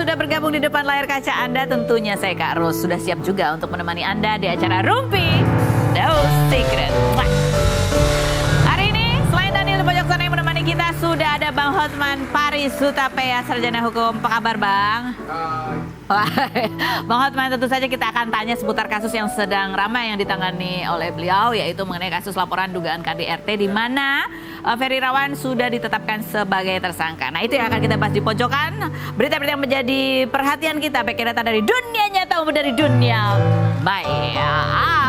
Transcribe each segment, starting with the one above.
sudah bergabung di depan layar kaca Anda, tentunya saya Kak Ros sudah siap juga untuk menemani Anda di acara Rumpi No Secret. Hari ini selain Daniel di pojok sana yang menemani kita, sudah ada Bang Hotman Paris Hutapea, sarjana hukum. Apa kabar Bang? Bang Hotman, tentu saja kita akan tanya seputar kasus yang sedang ramai yang ditangani oleh beliau, yaitu mengenai kasus laporan dugaan KDRT di mana Ferry Irawan sudah ditetapkan sebagai tersangka. Nah, itu yang akan kita bahas di pojokan. Berita-berita yang menjadi perhatian kita, baik data dari dunia nyata maupun dari dunia baik.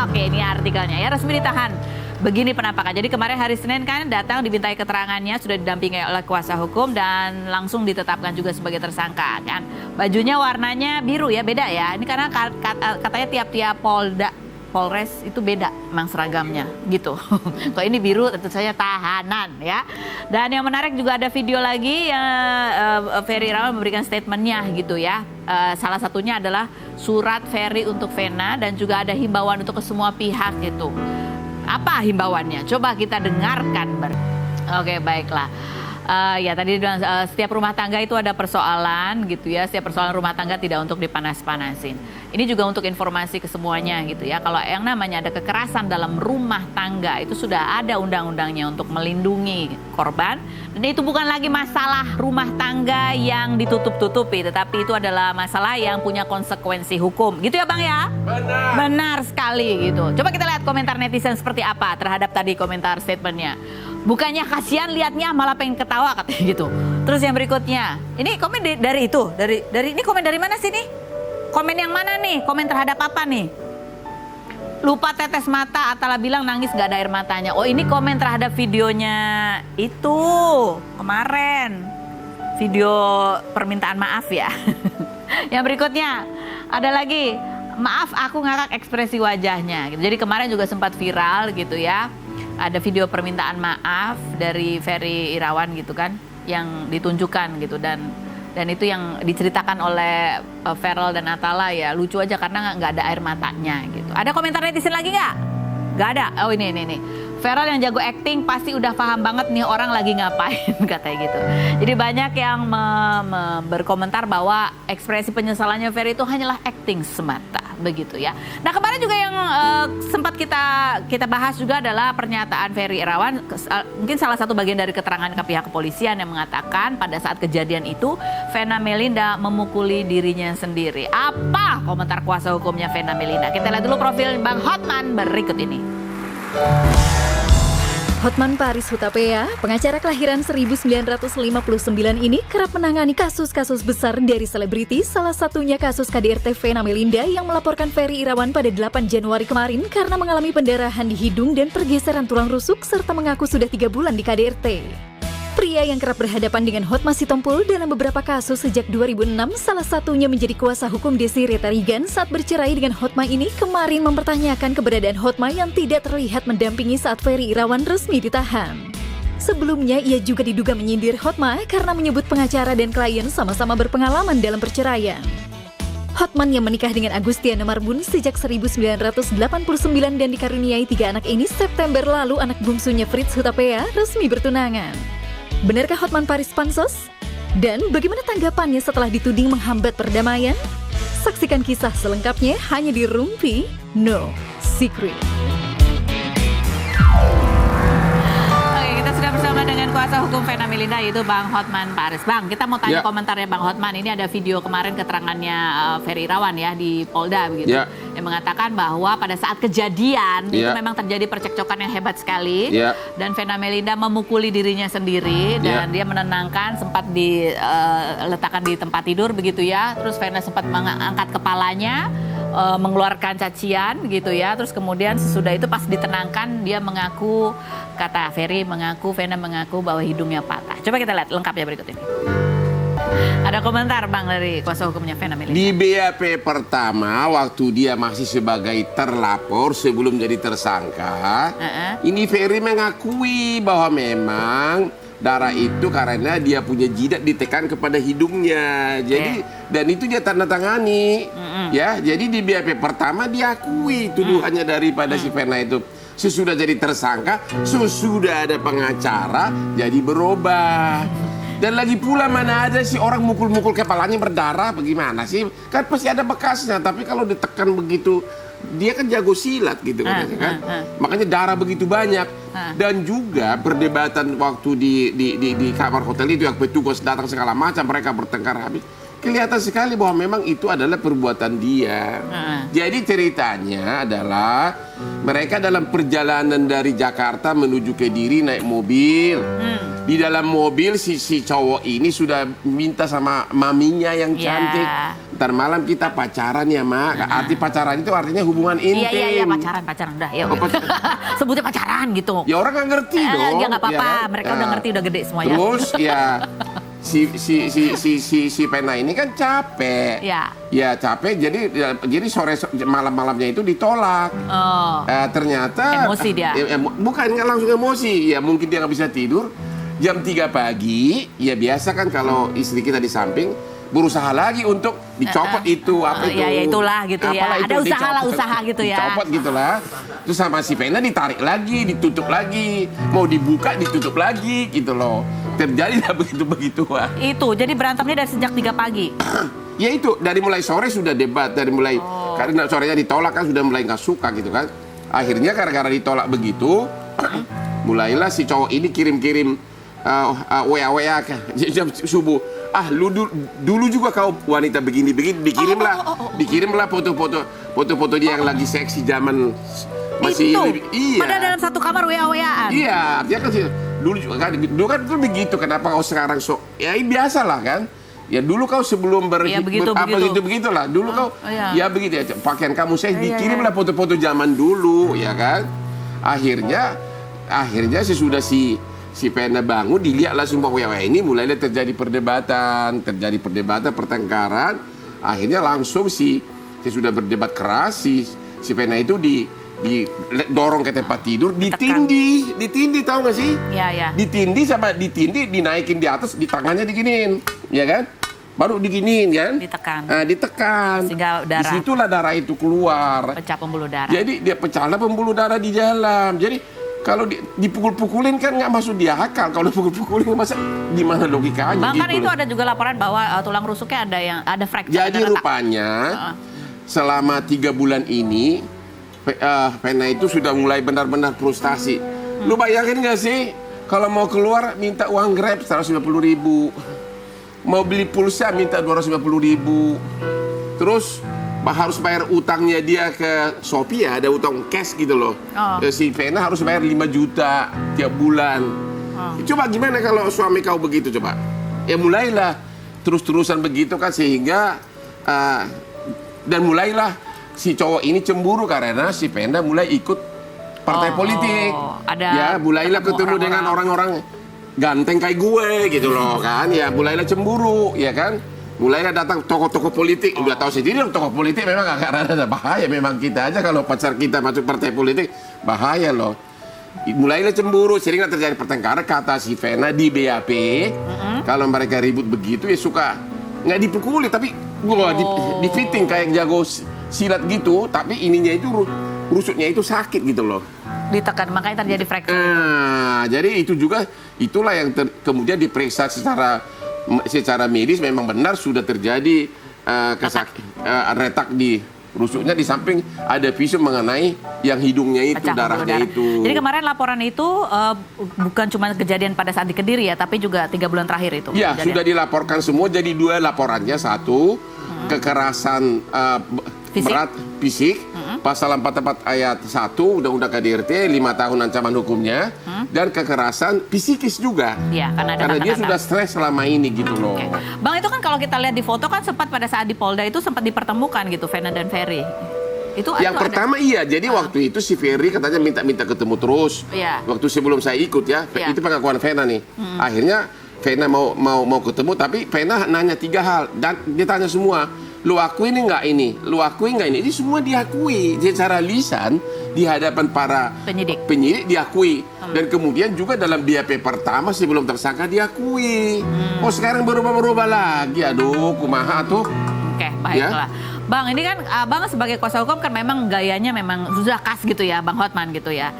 Oke, ini artikelnya ya, resmi ditahan. Begini penampakan. Jadi kemarin hari Senin kan datang dimintai keterangannya, sudah didampingi oleh kuasa hukum dan langsung ditetapkan juga sebagai tersangka kan. Bajunya warnanya biru ya, beda ya. Ini karena katanya tiap-tiap Polres itu beda emang seragamnya gitu. Kalau ini biru tentu saja tahanan ya. Dan yang menarik juga ada video lagi Ferry Irawan memberikan statementnya gitu ya. Salah satunya adalah surat Ferry untuk Vena dan juga ada himbauan untuk ke semua pihak gitu. Apa himbauannya? Coba kita dengarkan. Oke, baiklah. Ya tadi setiap rumah tangga itu ada persoalan gitu ya. Setiap persoalan rumah tangga tidak untuk dipanas-panasin. Ini juga untuk informasi ke semuanya gitu ya. Kalau yang namanya ada kekerasan dalam rumah tangga itu sudah ada undang-undangnya untuk melindungi korban. Dan itu bukan lagi masalah rumah tangga yang ditutup-tutupi, tetapi itu adalah masalah yang punya konsekuensi hukum. Gitu ya Bang ya? Benar. Benar sekali gitu. Coba kita lihat komentar netizen seperti apa terhadap tadi komentar statementnya. Bukannya kasihan liatnya, malah pengen ketawa katanya gitu. Terus yang berikutnya, ini komen dari itu, dari ini komen dari mana sih nih? Komen yang mana nih? Komen terhadap apa nih? Lupa tetes mata, Atala bilang nangis gak ada air matanya. Oh, ini komen terhadap videonya itu kemarin, video permintaan maaf ya. Yang berikutnya ada lagi, maaf aku ngakak ekspresi wajahnya. Jadi kemarin juga sempat viral gitu ya. Ada video permintaan maaf dari Ferry Irawan gitu kan, yang ditunjukkan gitu dan itu yang diceritakan oleh Feral dan Atala ya, lucu aja karena nggak ada air matanya gitu. Ada komentar netizen lagi nggak? Nggak ada. Oh ini. Feral yang jago acting pasti udah paham banget nih orang lagi ngapain katanya gitu. Jadi banyak yang berkomentar bahwa ekspresi penyesalannya Ferry itu hanyalah acting semata begitu ya. Nah kemarin juga yang sempat kita bahas juga adalah pernyataan Ferry Irawan, mungkin salah satu bagian dari keterangan ke pihak kepolisian yang mengatakan pada saat kejadian itu Vena Melinda memukuli dirinya sendiri. Apa komentar kuasa hukumnya Vena Melinda? Kita lihat dulu profil Bang Hotman berikut ini. Hotman Paris Hutapea, pengacara kelahiran 1959 ini kerap menangani kasus-kasus besar dari selebriti, salah satunya kasus KDRT Vena Melinda yang melaporkan Ferry Irawan pada 8 Januari kemarin karena mengalami pendarahan di hidung dan pergeseran tulang rusuk serta mengaku sudah 3 bulan di KDRT. Pria yang kerap berhadapan dengan Hotma Sitompul dalam beberapa kasus sejak 2006, salah satunya menjadi kuasa hukum Desiree Tarigan saat bercerai dengan Hotma ini kemarin mempertanyakan keberadaan Hotma yang tidak terlihat mendampingi saat Ferry Irawan resmi ditahan. Sebelumnya ia juga diduga menyindir Hotma karena menyebut pengacara dan klien sama-sama berpengalaman dalam perceraian. Hotman yang menikah dengan Agustiana Marbun sejak 1989 dan dikaruniai 3 anak ini, September lalu anak bungsunya Fritz Hutapea resmi bertunangan. Benarkah Hotman Paris pansos? Dan bagaimana tanggapannya setelah dituding menghambat perdamaian? Saksikan kisah selengkapnya hanya di Rumpi No Secret. Oke, kita sudah bersama dengan kuasa hukum Vena Melinda yaitu Bang Hotman Paris. Bang, kita mau tanya komentarnya Bang Hotman. Ini ada video kemarin keterangannya Ferry Irawan ya di Polda begitu. Yang mengatakan bahwa pada saat kejadian itu memang terjadi percekcokan yang hebat sekali. Dan Vena Melinda memukuli dirinya sendiri dan dia menenangkan, sempat diletakkan di tempat tidur begitu ya. Terus Vena sempat mengangkat kepalanya, mengeluarkan cacian gitu ya. Terus kemudian sesudah itu pas ditenangkan dia mengaku, kata Ferry mengaku, Vena mengaku bahwa hidungnya patah. Coba kita lihat lengkapnya berikut ini. Ada komentar Bang dari kuasa hukumnya Vena Melinda. Di BAP pertama waktu dia masih sebagai terlapor sebelum jadi tersangka, ini Ferry mengakui bahwa memang darah itu karena dia punya jidat ditekan kepada hidungnya. Jadi dan itu dia tanda tangani. Ya, jadi di BAP pertama diakui tuduhannya daripada si Vena itu. Sesudah jadi tersangka, sesudah ada pengacara jadi berubah. Dan lagi pula mana ada sih orang mukul-mukul kepalanya berdarah, bagaimana sih? Kan pasti ada bekasnya, tapi kalau ditekan begitu, dia kan jago silat gitu katanya kan. Makanya darah begitu banyak. Dan juga perdebatan waktu di kamar hotel itu yang petugas datang segala macam, mereka bertengkar habis. Kelihatan sekali bahwa memang itu adalah perbuatan dia. Jadi ceritanya adalah mereka dalam perjalanan dari Jakarta menuju Kediri naik mobil. Di dalam mobil si cowok ini sudah minta sama maminya yang cantik. Ntar malam kita pacaran ya, Mak. Arti pacaran itu artinya hubungan intim. Iya, pacaran udah. Ya, sebutnya pacaran gitu. Ya orang nggak ngerti dong. Ya nggak apa-apa, ya. mereka udah ngerti, udah gede semuanya. Terus ya si Pena ini kan capek. Ya capek, jadi sore malamnya itu ditolak. Ternyata emosi dia. Bukan nggak langsung emosi. Ya mungkin dia nggak bisa tidur. Jam 3 pagi, ya biasa kan kalau istri kita di samping berusaha lagi untuk dicopot itu apa itu. Ya itulah gitu ya. Ada usaha gitu ya. Dicopot gitulah. Terus sama si Pena ditarik lagi, ditutup lagi, mau dibuka ditutup lagi gitu loh. Terjadi lah begitu. Itu, jadi berantemnya dari sejak 3 pagi. Ya itu, dari mulai sore sudah debat, dari mulai karena sorenya ditolak kan sudah mulai nggak suka gitu kan. Akhirnya gara-gara ditolak begitu, mulailah si cowok ini kirim-kirim WA jam subuh. Lu dulu juga kau wanita begini dikirimlah foto-foto dia yang lagi seksi zaman masih itu. Iya. Padahal dalam satu kamar WA-WAan. Iya, artinya kan dulu kan itu begitu. Kenapa kau sekarang ya biasalah kan? Ya dulu kau sebelum begitulah. Dulu kau ya begitu ya. Pakaian kamu saya dikirimlah foto-foto zaman dulu, ya kan? Akhirnya sesudah si Pena bangun, dilihatlah semua WA ini, mulailah terjadi perdebatan, pertengkaran. Akhirnya langsung sudah berdebat keras, si Pena itu didorong ke tempat tidur, ditindih tahu nggak sih? Iya. Ditindih, dinaikin di atas, di tangannya diginiin, ya kan? Baru diginiin kan? Ditekan. Sehingga darah. Disitulah darah itu keluar. Pecah pembuluh darah. Jadi dia pecahlah pembuluh darah di dalam. Jadi kalau dipukul-pukulin kan nggak masuk di akal. Kalau dipukul-pukulin masa di mana logikanya? Bahkan gitu itu ada juga laporan bahwa tulang rusuknya ada fracture. Jadi rupanya selama 3 bulan ini Pena itu sudah mulai benar-benar frustasi. Lu bayangin nggak sih kalau mau keluar minta uang Grab 150.000, mau beli pulsa minta 250.000, terus harus bayar utangnya dia ke Shopee, ya ada utang cash gitu loh. Si Pena harus bayar 5 juta tiap bulan. Coba gimana kalau suami kau begitu coba? Ya mulailah terus-terusan begitu kan, sehingga dan mulailah si cowok ini cemburu karena si Pena mulai ikut partai politik. Mulailah ketemu dengan orang-orang ganteng kayak gue gitu loh kan. Ya mulailah cemburu, ya kan. Mulailah datang tokoh-tokoh politik. Udah tahu sendiri tokoh politik memang agak rada bahaya. Memang kita aja kalau pacar kita masuk partai politik bahaya loh. Mulailah cemburu, seringlah terjadi pertengkaran. Kata si Pena di BAP, kalau mereka ribut begitu ya suka nggak dipukuli, tapi di fitting kayak jago silat gitu. Tapi ininya itu rusuknya itu sakit gitu loh. Ditekan, makanya terjadi fracture. Jadi itulah yang kemudian diperiksa secara medis, memang benar sudah terjadi retak di rusuknya, di samping ada visum mengenai yang hidungnya itu, darahnya itu. Jadi kemarin laporan itu bukan cuma kejadian pada saat di Kediri ya, tapi juga 3 bulan terakhir itu. Ya, sudah dilaporkan semua, jadi 2 laporannya. 1, kekerasan berat fisik, pasal 44 ayat 1 Undang-Undang KDRT, 5 tahun ancaman hukumnya, dan kekerasan psikis juga. Iya, karena dia sudah stres selama ini gitu loh. Bang, itu kan kalau kita lihat di foto kan sempat pada saat di Polda itu sempat dipertemukan gitu Vena dan Ferry. Yang pertama iya, jadi waktu itu si Ferry katanya minta ketemu terus. Waktu sebelum saya ikut ya, itu pengakuan Vena nih. Akhirnya Vena mau ketemu, tapi Vena nanya 3 hal dan dia tanya semua. Lu akui nggak ini? Lu akui nggak ini? Ini semua diakui secara lisan di hadapan para penyidik diakui. Dan kemudian juga dalam BAP pertama sebelum tersangka diakui. Oh sekarang berubah lagi, aduh kumaha tuh. Oke, baiklah. Ya? Bang, ini kan Abang sebagai kuasa hukum kan memang gayanya memang sudah khas gitu ya, Bang Hotman gitu ya.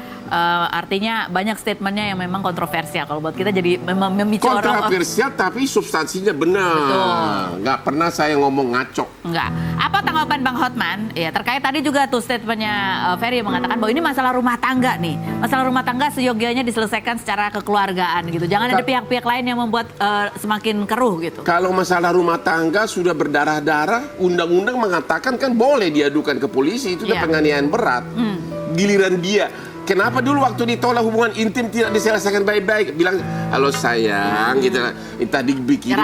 Artinya banyak statementnya yang memang kontroversial. Kalau buat kita jadi memicu orang. Kontroversial tapi substansinya benar. Betul. Nggak pernah saya ngomong ngaco. Enggak. Apa tanggapan Bang Hotman? Ya terkait tadi juga tuh statementnya Ferry mengatakan bahwa ini masalah rumah tangga nih. Masalah rumah tangga seyogianya diselesaikan secara kekeluargaan gitu. Jangan ada pihak-pihak lain yang membuat semakin keruh gitu. Kalau masalah rumah tangga sudah berdarah-darah, undang-undang mengatakan kan boleh diadukan ke polisi, itu udah penganiayaan berat. Giliran dia. Kenapa dulu waktu ditolak hubungan intim tidak diselesaikan baik-baik? Bilang, halo sayang, gitu. Tadi bikin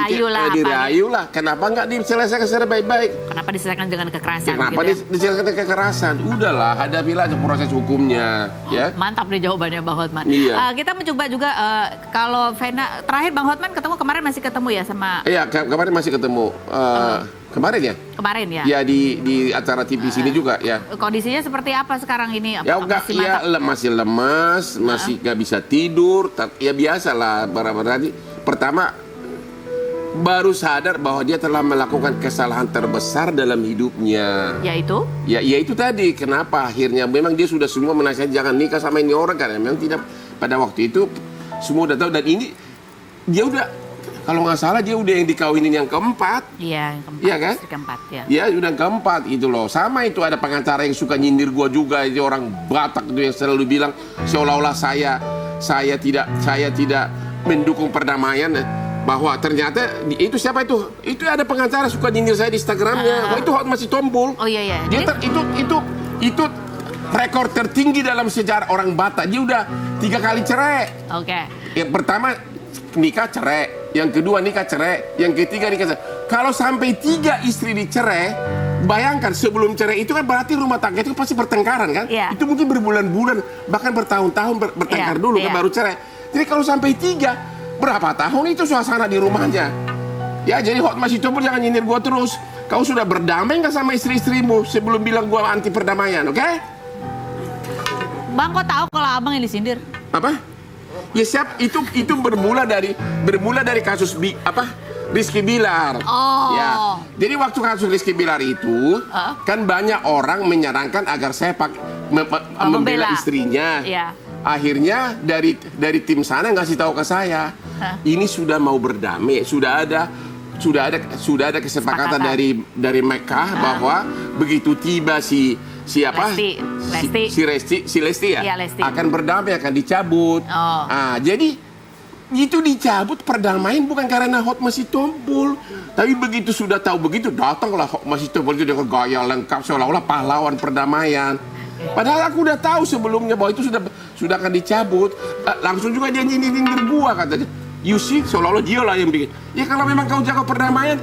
dirayu lah. Kenapa nggak diselesaikan secara baik-baik? Kenapa diselesaikan dengan kekerasan? Kenapa gitu diselesaikan dengan kekerasan? Udahlah, hadapilah proses hukumnya. Ya. Mantap nih jawabannya Bang Hotman. Iya. Kita mencoba juga kalau Vena, terakhir Bang Hotman kemarin masih ketemu ya sama... Iya, kemarin masih ketemu. Kemarin ya? Kemarin ya? Ya di acara TV sini juga ya. Kondisinya seperti apa sekarang ini? Ya enggak, masih lemas, masih nggak bisa tidur. Ya biasalah, berarti pertama baru sadar bahwa dia telah melakukan kesalahan terbesar dalam hidupnya. Yaitu? Ya itu tadi, kenapa akhirnya memang dia sudah semua menasihati jangan nikah sama ini orang, karena memang tidak pada waktu itu semua udah tahu, dan ini dia udah, kalau nggak salah dia udah yang dikawinin yang keempat. Iya, yang keempat. Iya kan? Istri keempat, ya. Ya, udah yang keempat itu loh. Sama itu ada pengacara yang suka nyindir gua juga, itu orang Batak itu yang selalu bilang seolah-olah saya tidak mendukung perdamaian, bahwa ternyata itu siapa itu? Itu ada pengacara suka nyindir saya di Instagramnya. Itu masih tompul. Oh iya. Dia itu rekor tertinggi dalam sejarah orang Batak. Dia udah 3 kali cerai. Oke. Yang pertama nikah cerai, yang kedua nikah cerai, yang ketiga nikah cerai. Kalau sampai 3 istri dicerai, bayangkan sebelum cerai itu kan berarti rumah tangga itu pasti bertengkaran kan? Yeah. Itu mungkin berbulan-bulan, bahkan bertahun-tahun bertengkar dulu kan baru cerai. Jadi kalau sampai 3, berapa tahun itu suasana di rumahnya? Ya jadi Hotman Sitompul jangan nyindir gua terus. Kau sudah berdamai nggak sama istri-istrimu sebelum bilang gua anti perdamaian, oke? Bang, kok tahu kalau abang yang disindir? Apa? Ya siap, itu bermula dari kasus Rizky Bilar. Oh. Ya. Jadi waktu kasus Rizky Bilar itu kan banyak orang menyarankan agar saya membela istrinya. Iya. Akhirnya dari tim sana ngasih tahu ke saya, ini sudah mau berdamai, sudah ada kesepakatan dari Mekah bahwa begitu tiba si Lesti ya, Lesti. akan berdamai, akan dicabut. Jadi itu dicabut perdamaian bukan karena Hotman Sitompul, tapi begitu sudah tahu begitu datanglah Hotman Sitompul itu dengan gaya lengkap seolah-olah pahlawan perdamaian. Padahal aku udah tahu sebelumnya bahwa itu sudah akan dicabut. Langsung juga dia nyindir gua katanya. You see, seolah-olah dia lah yang bikin. Ya kalau memang kau jaga perdamaian,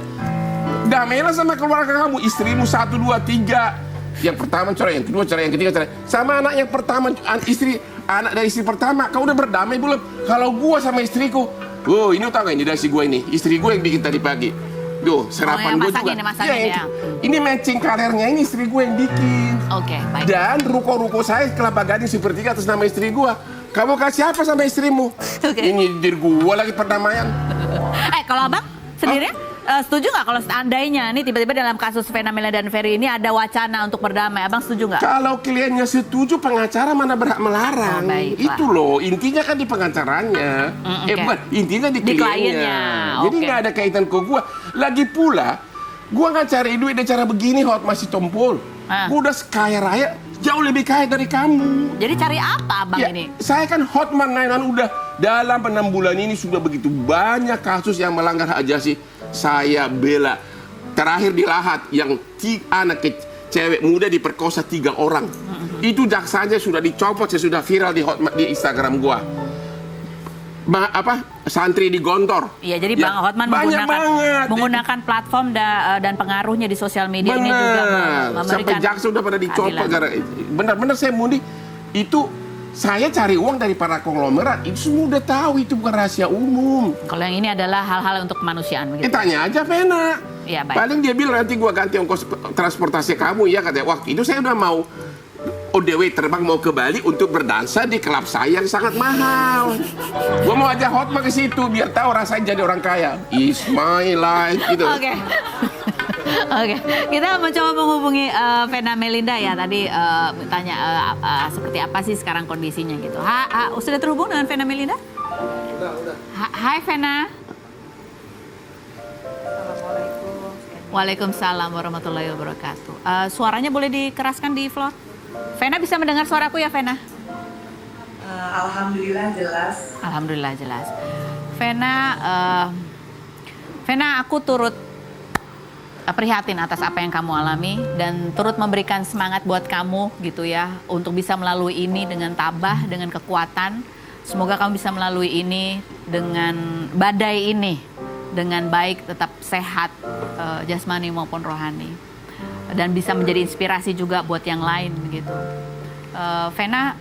damailah sama keluarga kamu, istrimu 1, 2, 3. Yang pertama cerai, yang kedua cerai, yang ketiga cerai. Sama anak yang pertama, anak dari istri pertama, kau udah berdamai belum? Kalau gua sama istriku, ini tahu gak ini dasi gua ini, istri gua yang bikin tadi pagi. Duh, serapan gua juga. Ini matching kalernya ini istri gua yang bikin. Oke, baik. Dan ruko-ruko saya Kelapa Gading sepertiga atas nama istri gua. Kamu kasih apa sama istrimu? Ini dir gua lagi perdamaian. Kalau abang sendiri? Setuju nggak kalau seandainya nih tiba-tiba dalam kasus Vena Melia dan Ferry ini ada wacana untuk berdamai, abang setuju nggak? Kalau kliennya setuju, pengacara mana berhak melarang? Itu loh, intinya kan di pengacaranya. Bukan, intinya di kliennya. Jadi nggak ada kaitan ke gua. Lagi pula, gua nggak cari duit dengan cara begini, Hotman Sitompul. Gua udah kaya raya, jauh lebih kaya dari kamu. Jadi cari apa abang ini? Saya kan Hotman 911 udah dalam 6 bulan ini sudah begitu banyak kasus yang melanggar hak asasi. Saya bela. Terakhir di Lahat yang anak cewek muda diperkosa 3 orang. Itu jaksanya sudah dicopot, saya sudah viral di Instagram gua. Santri di Gontor. Iya, jadi Bang Hotman menggunakan platform dan pengaruhnya di sosial media ini juga memberikan. Sampai jaksa udah pada dicopot. Benar-benar saya mudi itu. Saya cari uang dari para konglomerat, itu semua udah tahu, itu bukan rahasia umum. Kalau yang ini adalah hal-hal untuk kemanusiaan begitu. Tanya aja Vena. Ya, baik. Paling dia bilang nanti gua ganti ongkos transportasi kamu, ya katanya. Waktu itu saya udah mau ODW terbang mau ke Bali untuk berdansa di klub saya yang sangat mahal. Gua mau ajak Hotma ke situ biar tahu rasanya jadi orang kaya. Is my life gitu. Oke. Oke, kita mencoba menghubungi Vena Melinda ya. Tadi tanya seperti apa sih sekarang kondisinya gitu. Sudah terhubung dengan Vena Melinda? Udah. Hai Vena. Waalaikumsalam warahmatullahi wabarakatuh. Suaranya boleh dikeraskan di floor? Vena bisa mendengar suaraku ya Vena? Alhamdulillah jelas. Alhamdulillah jelas. Vena, aku turut prihatin atas apa yang kamu alami dan turut memberikan semangat buat kamu gitu ya untuk bisa melalui ini dengan tabah, dengan kekuatan. Semoga kamu bisa melalui ini dengan badai ini dengan baik, tetap sehat jasmani maupun rohani, dan bisa menjadi inspirasi juga buat yang lain gitu. Vena,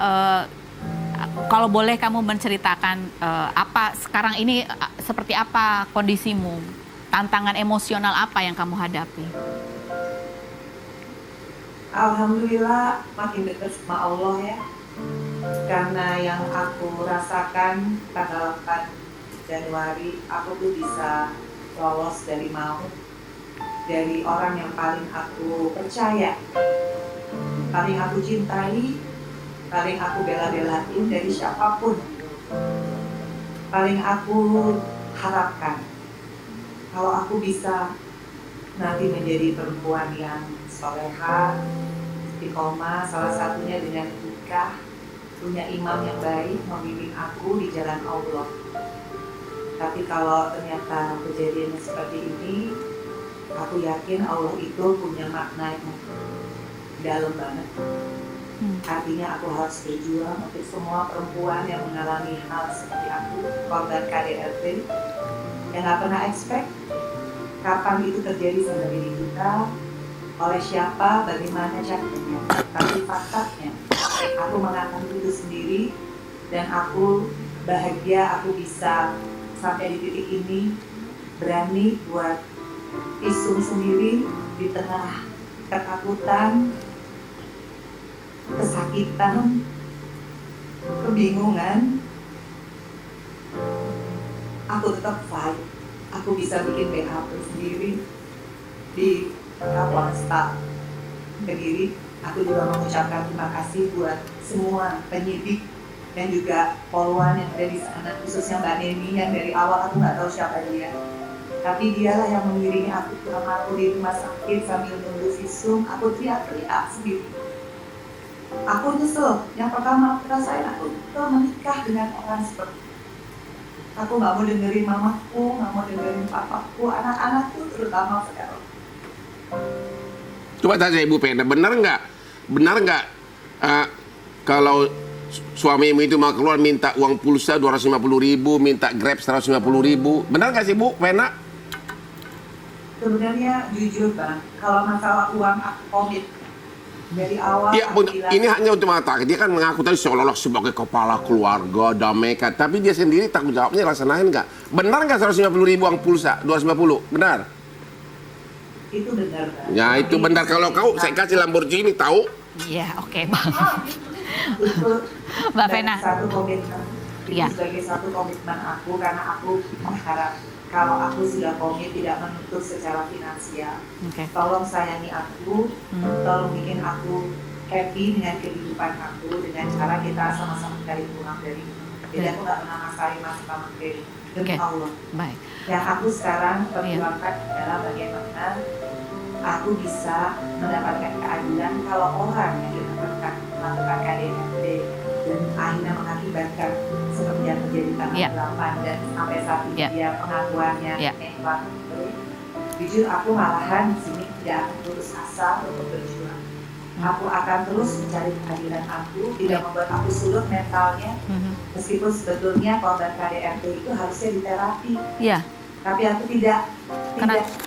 kalau boleh kamu menceritakan apa sekarang ini seperti apa kondisimu, tantangan emosional apa yang kamu hadapi? Alhamdulillah makin dekat sama Allah ya. Karena yang aku rasakan tanggal 8 Januari aku tuh bisa lolos dari maut, dari orang yang paling aku percaya, paling aku cintai, paling aku bela-belain dari siapapun, paling aku harapkan. Kalau aku bisa nanti menjadi perempuan yang soleha, istiqomah, salah satunya dengan nikah, punya imam yang baik, membimbing aku di jalan Allah. Tapi kalau ternyata kejadiannya seperti ini, aku yakin Allah itu punya makna yang dalam banget. Artinya aku harus berjuang untuk semua perempuan yang mengalami hal seperti aku, korban KDRT, yang gak pernah expect kapan itu terjadi sama diri kita, oleh siapa, bagaimana caranya. Tapi faktanya, aku mengalami itu sendiri dan aku bahagia aku bisa sampai di titik ini, berani buat visum sendiri di tengah ketakutan, kesakitan, kebingungan. Aku tetap fight. Aku bisa bikin BAP sendiri di Kapolresta Kediri. Aku juga mengucapkan terima kasih buat semua penyidik dan juga poluan yang ada di sana, khususnya Mbak Neni yang dari awal aku nggak tahu siapa dia. Tapi dialah yang mengiringi aku pulang aku di rumah sakit sambil nunggu visum. Aku teriak-teriak sendiri. Aku nyesel. Yang pertama aku rasain aku menikah dengan orang seperti itu. Aku nggak mau dengerin mamaku, nggak mau dengerin papaku, anak-anakku terutama sekarang. Coba tanya Ibu Vena, benar nggak kalau suamimu itu mau keluar minta uang pulsa 250.000, minta Grab 150.000, benar nggak sih Bu Vena? Sebenarnya jujur Bang, kalau masalah uang aku komit dari awal. Iya, ini hanya untuk mengatakan dia kan mengaku tadi seolah-olah sebagai kepala keluarga, damaikan, tapi dia sendiri tanggung jawabnya laksanain nggak? Benar nggak 150.000 uang pulsa 250? Benar? Itu benar Bang. Ya itu benar, kalau kau saya kasih Lamborghini tahu? Iya, oke Bang. Itu Mbak Vena. Satu komitmen. Itu Ya. sebagai satu komitmen aku karena aku mengharap kalau aku sudah komit tidak menutup secara finansial. Oke. Tolong sayangi aku, tolong bikin aku happy dengan kehidupan aku dengan cara kita sama-sama cari pulang dari ini. Jadi aku nggak pernah masalah masalah materi demi Oke. Allah. Baik. Yang aku sekarang perjuangkan adalah bagaimana aku bisa mendapatkan keadilan kalau orang yang melakukan KDRT dan akhirnya mengakibatkan seperti yang terjadi tanggal 8 dan sampai saat ini dia pengakuannya telah. Jujur aku malahan di sini tidak akan putus asa untuk berjuang. Aku akan terus mencari keadilan aku, tidak membuat aku surut mentalnya. Meskipun sebetulnya korban KDRT itu harusnya diterapi. Iya. Tapi aku tidak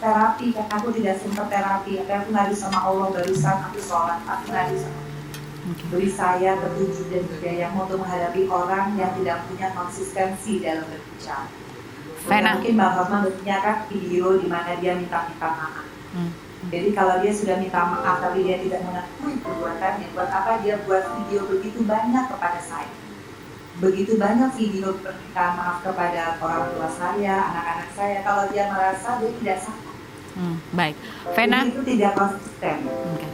terapi, karena aku tidak sempat terapi. Karena aku ngadu sama Allah barusan aku sholat, aku ngadu sama beri saya petunjuk dan hidayah untuk menghadapi orang yang tidak punya konsistensi dalam berbicara. Vena. Mungkin Mbak Hotma punya kan video di mana dia minta maaf. Jadi kalau dia sudah minta maaf tapi dia tidak mengakui perbuatannya, buat apa dia buat video begitu banyak kepada saya? Begitu banyak video permintaan maaf kepada orang tua saya, anak-anak saya, kalau dia merasa dia tidak salah. Baik, Vena. Itu tidak konsisten. Okay.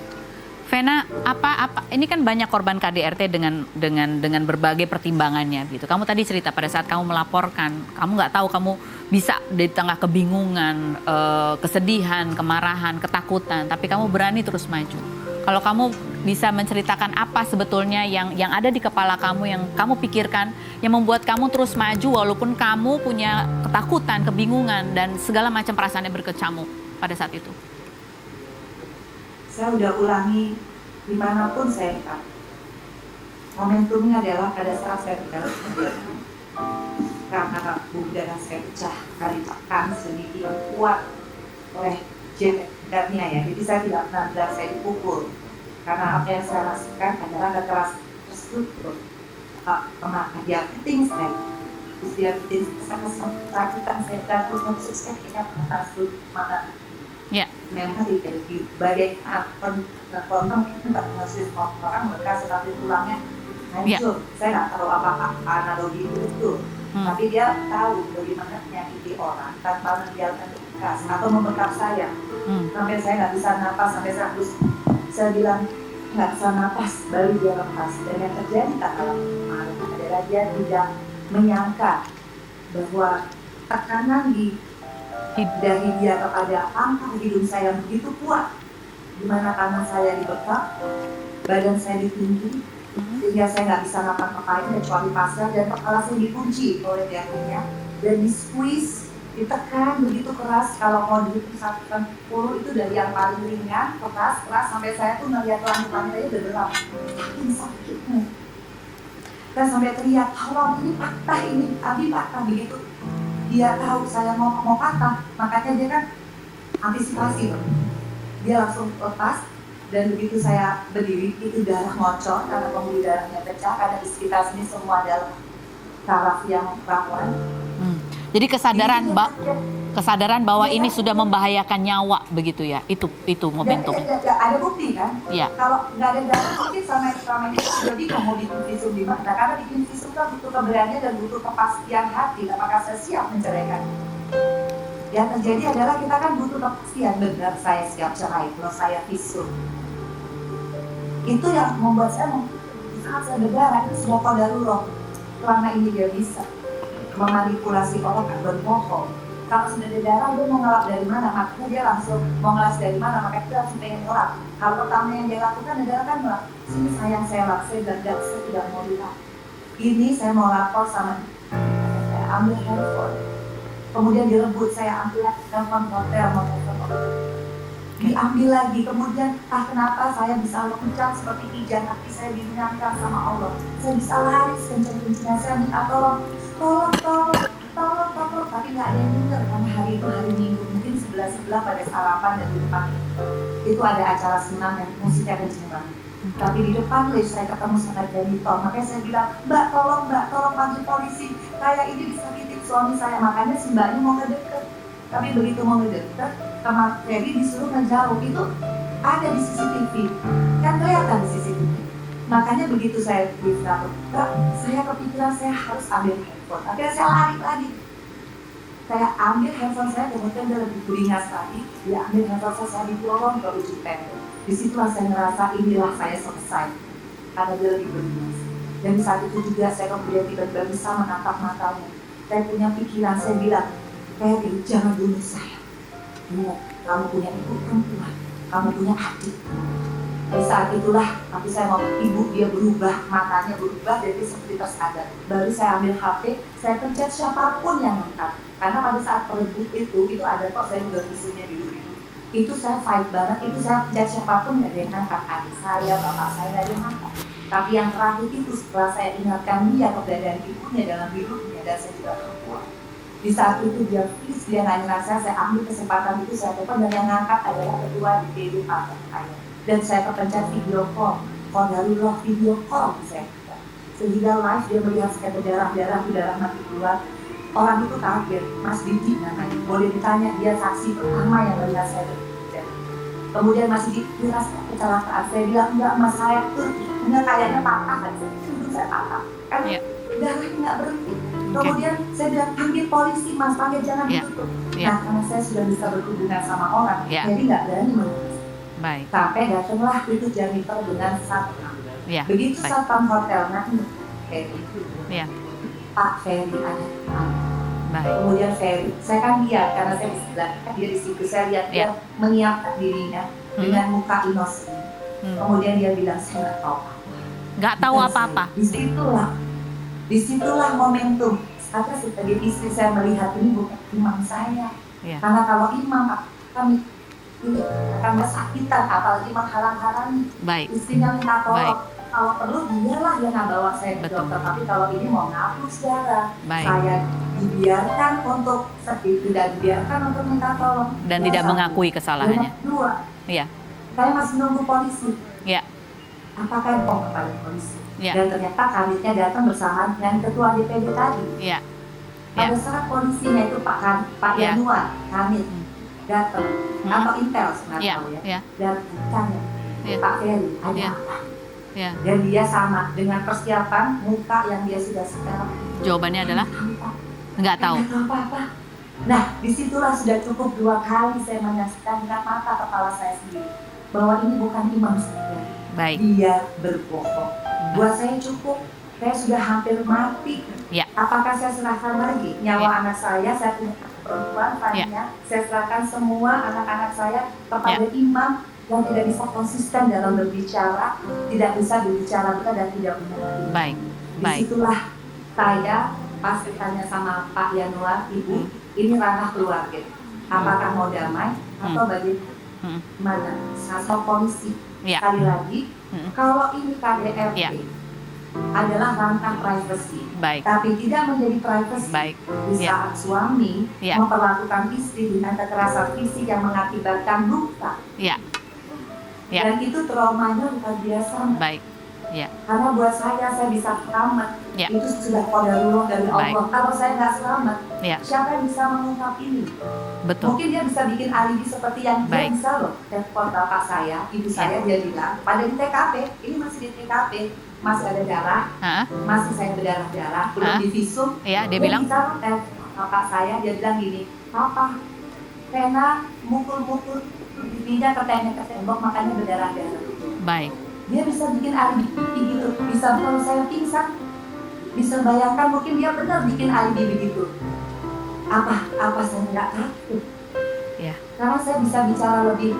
Vena, apa ini kan banyak korban KDRT dengan berbagai pertimbangannya gitu. Kamu tadi cerita pada saat kamu melaporkan, kamu nggak tahu, kamu bisa di tengah kebingungan, kesedihan, kemarahan, ketakutan, tapi kamu berani terus maju. Kalau kamu bisa menceritakan apa sebetulnya yang ada di kepala kamu, yang kamu pikirkan, yang membuat kamu terus maju walaupun kamu punya ketakutan, kebingungan, dan segala macam perasaan yang berkecamuk pada saat itu. Saya udah ulangi dimanapun saya berada. Momentumnya adalah pada saat saya berada karena darah saya pecah kali pakan sedikit kuat oleh jetnya ya. Jadi saya tidak pernah bilang saya dipukul karena apa yang saya rasakan adalah kekerasan terstruktur. Kemarin dia keting saya, terus dia keting saya kesakitan saya takut masuk saya kayaknya pernah mata. Ya. Memang tidak di bagian kontong tempat masih orang bekas tetapi tulangnya hancur. Saya nggak tahu apakah analogi itu, tapi dia tahu bagaimana menyakiti orang tanpa meninggalkan bekas atau membekap saya. Sampai saya nggak bisa napas, sampai saya bilang nggak bisa napas, baru dia lepas. Dan yang terjadi tanggal kemarin adalah dia tidak menyangka bahwa tekanan di dari dia kepada angka hidung saya begitu kuat, di mana tangan saya dibekap, badan saya ditinggi, sehingga saya nggak bisa ngapa-ngapain kecuali pasrah, dan kepala saya dikunci oleh jantungnya dan di squeeze, ditekan begitu keras. Kalau mau dihitung 1 itu dari yang paling ringan, keras sampai saya tuh ngeliat langit-langit aja bergerak, saking sakitnya. Saya sampai teriak, tolong ini patah, ini Abi patah begitu. Dia tahu saya mau patah, makanya dia kan antisipasi. Dia langsung lepas, dan begitu saya berdiri itu darah ngocor karena pembuluh darahnya pecah, karena di sekitar sini semua adalah saraf yang rawan. Jadi kesadaran bahwa ini sudah membahayakan nyawa begitu ya, itu momentum. Ada bukti kan? Ya. Kalau nggak ada darah mungkin sama ini sudah bingung mau bikin visum di mana. Karena bikin visum kan butuh keberanian dan butuh kepastian hati. Apakah saya siap menceraikan? Yang terjadi adalah kita kan butuh kepastian, benar saya siap cerai kalau saya visum. Itu yang membuat saya saat saya berdarah itu sudah qadarullah. Selama ini dia bisa memanipulasi orang dan berbohong. Kalau sudah ada darah, dia mau ngelap dari mana? Makanya dia langsung mau ngelas dari mana? Makanya dia langsung pengen ngelap. Hal pertama yang dia lakukan adalah kan ngelap. Sini sayang saya lap, saya gagal, saya tidak mau dilap. Ini saya mau lapor sama saya ambil handphone. Kemudian direbut, saya ambil telepon hotel, mau telepon. Diambil lagi, kemudian kenapa saya bisa loncat seperti pijan, tapi saya diingatkan sama Allah. Saya bisa lari kencang-kencangnya, saya minta tolong, tapi nggak ada yang dengar karena hari itu hari Minggu, mungkin sebelah pada sarapan dan di depan itu ada acara senam yang musiknya kenceng banget. Tapi di depan lift saya ketemu sama janitor, makanya saya bilang, Mbak tolong panggil polisi, kayak ini disakitin suami saya. Makanya si mbaknya mau ngedeket, tapi begitu mau ngedeket sama Ferry disuruh ngejauh. Itu ada di CCTV, kan kelihatan di CCTV. Makanya begitu saya bisa, saya kepikiran saya harus ambil handphone. Akhirnya saya lari lagi. Saya ambil handphone saya, kemudian dia lebih beringas lagi. Dia ambil handphone saya didorong ke ujung tembok. Disitulah saya merasa inilah saya selesai. Karena dia lebih beringas. Dan saat itu juga saya kemudian tiba-tiba bisa menatap matanya. Saya punya pikiran, saya bilang, Ferry, jangan bunuh saya. Ingat, kamu punya ibu perempuan, kamu punya adik. Di saat itulah, tapi saya mau ibu dia berubah, matanya berubah, jadi seperti tersadar. Baru saya ambil HP, saya pencet siapapun yang angkat. Karena pada saat perebut itu ada kok saya udah visunya di dulu. Itu saya fight banget, itu saya pencet siapapun nggak ada yang angkat. Adik saya, bapak saya nggak ada yang angkat. Tapi yang terakhir itu setelah saya ingatkan dia keberadaan ibunya dalam hidupnya, dan saya juga perempuan. Di saat itu dia please, dia nggak ngerasa, saya ambil kesempatan itu, saya telepon, dan yang ngangkat adalah kedua di TV Pak saya. Dan saya kepencet video call, qadarullah video call saya. Sehingga live dia melihat saya berdarah mati keluar. Orang itu kaget, Mas Didi namanya. Boleh ditanya, dia saksi pertama yang melihat saya berdarah. Kemudian masih dirasa kecelakaan. Saya bilang enggak, mas saya tuh enggak, kayaknya patah kan. Saya patah. Kan darahnya nggak berhenti. Kemudian saya bilang panggil polisi mas, panggil, jangan ditutup. Nah karena saya sudah bisa berhubungan sama orang, jadi nggak berani menutup. Baik. Sampai datanglah itu janitor dengan satpam. Begitu satpam hotel nanti Ferry, Pak Ferry ada. Kemudian Ferry, saya kan lihat karena saya di sebelah dia di situ, saya lihat dia menyiapkan dirinya dengan muka inosen. Kemudian dia bilang saya nggak tahu apa-apa. Disitulah momentum. Saya sebagai istri saya melihat ini bukan imam saya. Karena kalau imam kami akan kesakitan, apalagi menghalang-halangi. Istrinya minta tolong. Kalau perlu dialah yang bawa saya ke dokter. Tapi kalau ini mau ngapus darah, saya dibiarkan untuk sedih, tidak dibiarkan untuk minta tolong. Dan tidak mengakui kesalahannya. Kedua, saya masih nunggu polisi. Apakah mau kepada polisi? Dan ternyata kanitnya datang bersama dengan ketua DPD tadi. Pada saat polisinya itu Pak Yanuar, kanit datang, atau Intel sebenarnya dan tanya, Pak Ferry ada apa? Dan dia sama dengan persiapan muka yang dia sudah setel. Jawabannya adalah nggak tahu. Apa-apa. Nah, disitulah sudah cukup 2 kali saya menyaksikan dengan mata kepala saya sendiri bahwa ini bukan imam saya. Dia berbohong. Buat saya cukup. Saya sudah hampir mati. Apakah saya serahkan lagi nyawa anak saya punya perempuan, saya serahkan semua anak-anak saya kepada imam yang tidak bisa konsisten dalam berbicara, tidak bisa berbicara betul dan tidak punya. Disitulah saya pas ditanya sama Pak Yanuar, Ibu, ini ranah keluarga. Apakah mau damai atau bagaimana? Sama polisi. Sekali lagi, kalau ini KDRT adalah ranah privasi, tapi tidak menjadi privasi di saat suami memperlakukan istri dengan kekerasan fisik yang mengakibatkan luka. Dan itu traumanya luar biasa. Karena buat saya bisa selamat. Itu sudah qadarullah dari Allah. Kalau saya nggak selamat, siapa yang bisa mengungkap ini? Mungkin dia bisa bikin alibi seperti yang dia bisa loh. Telepon bapak saya, ibu saya, dia bilang, pada di TKP, ini masih di TKP, masih ada darah, masih saya berdarah-darah, belum divisum. Dia bilang, bapak saya, dia bilang gini, Papa, Rena mukul-mukul pipinya ke tembok, makanya berdarah-darah. Dia bisa bikin alibi gitu, bisa kalau saya pingsan, bisa bayangkan mungkin dia benar bikin alibi begitu. Apa saya nggak takut? Karena saya bisa bicara lebih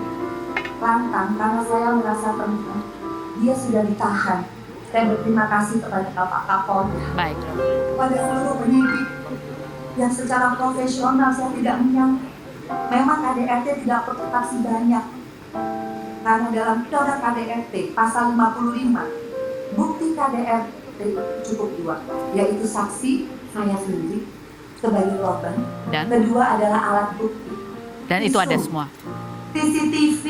lantang, karena saya merasa tenang. Dia sudah ditahan. Saya berterima kasih kepada Bapak Kapolda, kepada seluruh penyidik yang secara profesional. Saya tidak menyangka. Memang KDRT tidak perlu saksi banyak. Karena dalam Undang-Undang KDRT pasal 55, bukti KDRT cukup 2, yaitu saksi saya sendiri sebagai korban. Kedua adalah alat bukti. Dan itu ada semua. CCTV,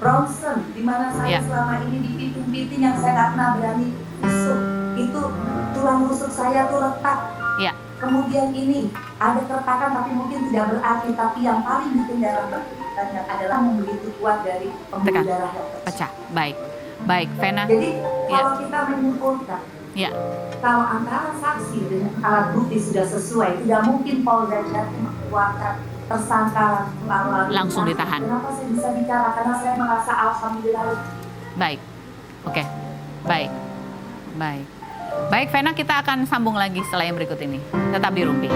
ronsen, di mana saya selama ini di pintu-pintu yang saya nggak pernah berani masuk. Itu tulang rusuk saya tuh retak. Kemudian ini ada keretakan tapi mungkin tidak berarti, tapi yang paling bikin darah bertanya adalah yang begitu kuat dari pembuluh darah yang pecah. Baik, Vena. Jadi kalau kita menyimpulkan, kalau antara saksi dengan alat bukti sudah sesuai, tidak mungkin Polda Jatim mengeluarkan tersangka langsung ditahan. Kenapa saya bisa bicara? Karena saya merasa alhamdulillah. Oke. Baik, Vena, kita akan sambung lagi setelah yang berikut ini. Tetap di Rumpi.